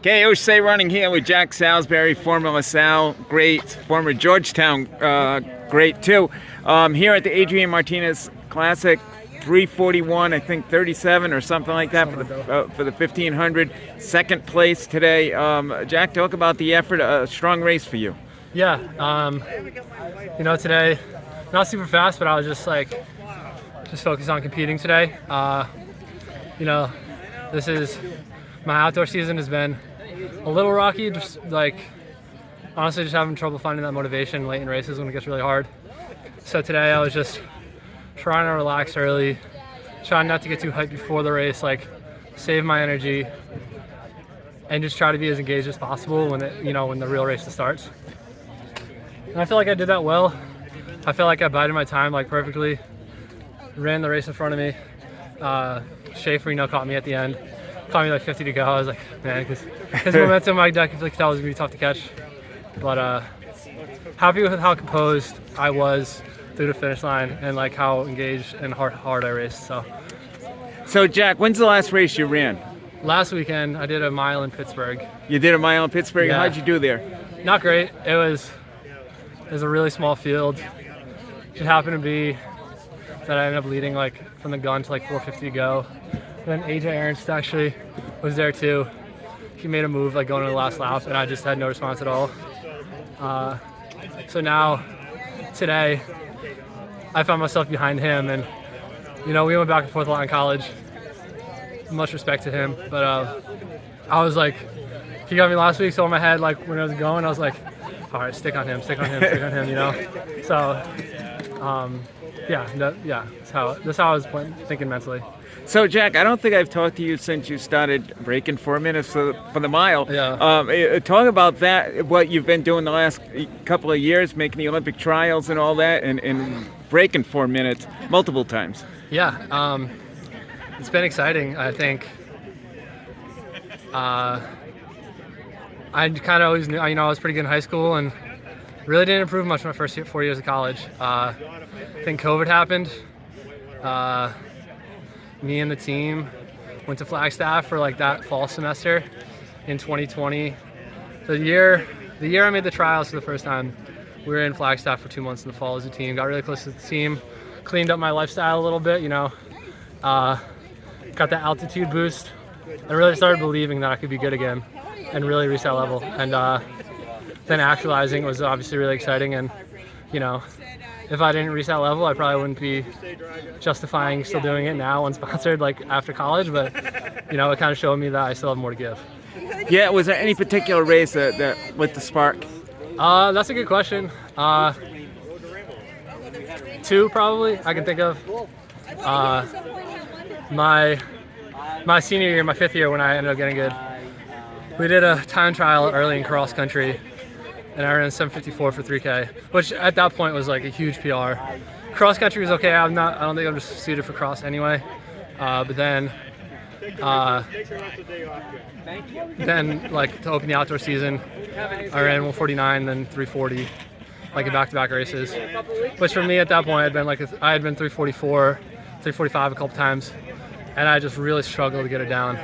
KOC running here with Jack Salisbury, former LaSalle great, former Georgetown great too. Here at the Adrian Martinez Classic, 341, I think 37 or something like that for the 1500. Second place today. Jack, talk about the effort. A strong race for you. Yeah, today not super fast, but I was just focused on competing today. This is my outdoor season has been a little rocky, honestly just having trouble finding that motivation late in races when it gets really hard. So today I was just trying to relax early, trying not to get too hyped before the race, save my energy and just try to be as engaged as possible when the real race starts. And I feel like I did that well. I feel like I bided my time perfectly, ran the race in front of me. Schaefer, caught me at the end. Caught me 50 to go. I was like, man, because his momentum, I could tell was going to be tough to catch. But happy with how composed I was through the finish line and how engaged and hard I raced. So Jack, when's the last race you ran? Last weekend, I did a mile in Pittsburgh. You did a mile in Pittsburgh? Yeah. How'd you do there? Not great. It was a really small field. It happened to be that I ended up leading from the gun to 450 to go. Then AJ Ernst actually was there too. He made a move going to the last lap, and I just had no response at all. So now, today, I found myself behind him, and we went back and forth a lot in college. Much respect to him, but I was he got me last week, so in my head, when I was going, I was like, all right, stick on him, stick on him, stick on him, So, that's how I was thinking mentally. So Jack, I don't think I've talked to you since you started breaking 4 minutes for the mile. Yeah. Talk about that, what you've been doing the last couple of years, making the Olympic trials and all that, and breaking 4 minutes multiple times. Yeah, it's been exciting. I think I kind of always knew, I was pretty good in high school and really didn't improve much my first 4 years of college. I think COVID happened. Me and the team went to Flagstaff for that fall semester in 2020. The year I made the trials for the first time, we were in Flagstaff for 2 months in the fall as a team. Got really close to the team, cleaned up my lifestyle a little bit, got that altitude boost. I really started believing that I could be good again and really reach that level. And then actualizing was obviously really exciting. And if I didn't reach that level, I probably wouldn't be justifying still doing it now unsponsored after college, but it kind of showed me that I still have more to give. Yeah, was there any particular race that lit the spark? That's a good question. Two probably I can think of. My senior year, my fifth year, when I ended up getting good, we did a time trial early in cross country, and I ran 7:54 for 3K, which at that point was a huge PR. Cross country was okay. I don't think I'm just suited for cross anyway. But then to open the outdoor season, I ran 149, then 340, in back-to-back races. Which for me at that point, I had been 344, 345 a couple times, and I just really struggled to get it down.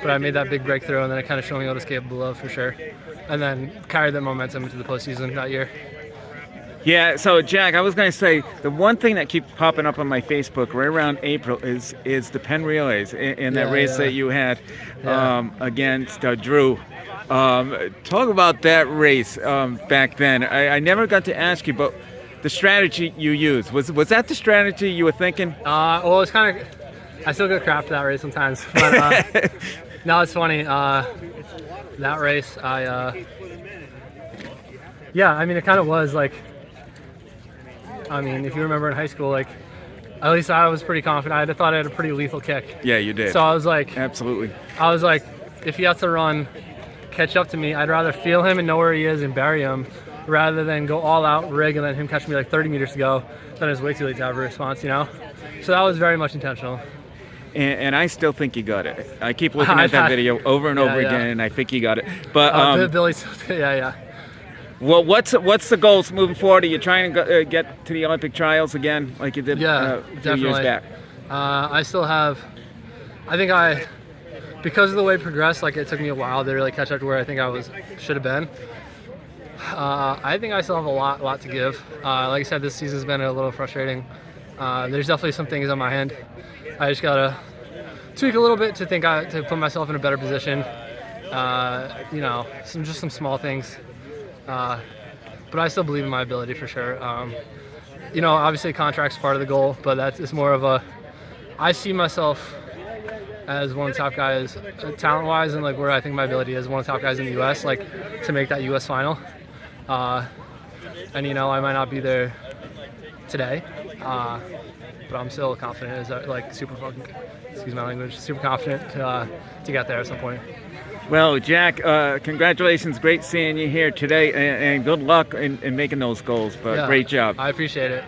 But I made that big breakthrough, and then it kind of showed me what I was capable of for sure. And then carried that momentum into the postseason that year. Yeah, so Jack, I was going to say, the one thing that keeps popping up on my Facebook right around April is the Penn Relays in that race that you had against Drew. Talk about that race back then. I never got to ask you, but the strategy you used, was that the strategy you were thinking? Well, it's kind of, I still get crap for that race sometimes. But no, it's funny. That race, it kind of was if you remember in high school, at least I was pretty confident. I thought I had a pretty lethal kick. Yeah, you did. So I was absolutely. I was if he has to run, catch up to me, I'd rather feel him and know where he is and bury him rather than go all out, rig, and then him catch me 30 meters to go. Then it's way too late to have a response, So that was very much intentional. And I still think you got it. I keep looking at that video over and over again, and I think you got it. But Billy's, yeah. Well, what's the goals moving forward? Are you trying to get to the Olympic trials again, like you did a few years back? I still have. I think because of the way it progressed, like it took me a while to really catch up to where I think I should have been. I think I still have a lot to give. Like I said, this season's been a little frustrating. There's definitely some things on my end. I just gotta tweak a little bit to put myself in a better position. You know, some small things. But I still believe in my ability for sure. You know, obviously contract's part of the goal, but that is more of I see myself as one of the top guys, talent-wise, and like where I think my ability is, one of the top guys in the U.S. Like to make that U.S. final. And you know, I might not be there today, but I'm still confident. Super confident to get there at some point. Well, Jack, congratulations. Great seeing you here today, and good luck in making those goals. But Yeah, great job. I appreciate it.